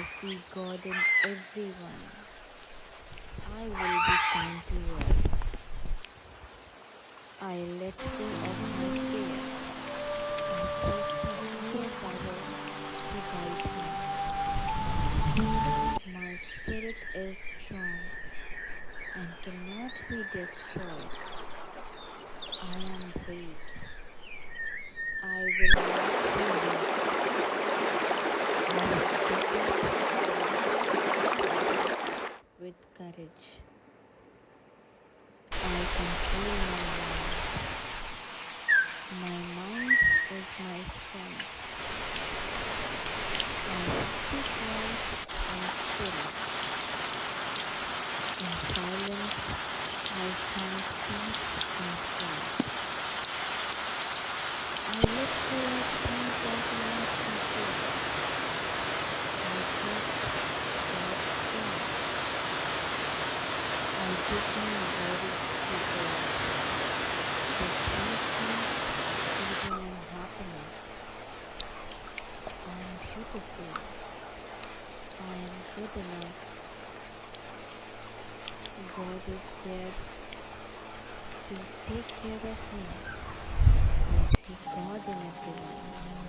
see God in everyone. I will be kind to all. I let go of my fear. I trust your power to guide me. My spirit is strong and cannot be destroyed. I am brave. I will not be weak. I will get up with courage. I control my mind. My mind is my friend. I speak life and spirit. In silence, I find peace inside. I let go of things I cannot control. I trust God's plan. I give my worries to God. This brings me freedom and happiness. I am beautiful. I am good enough. God is there to take care of me. I see God in everyone.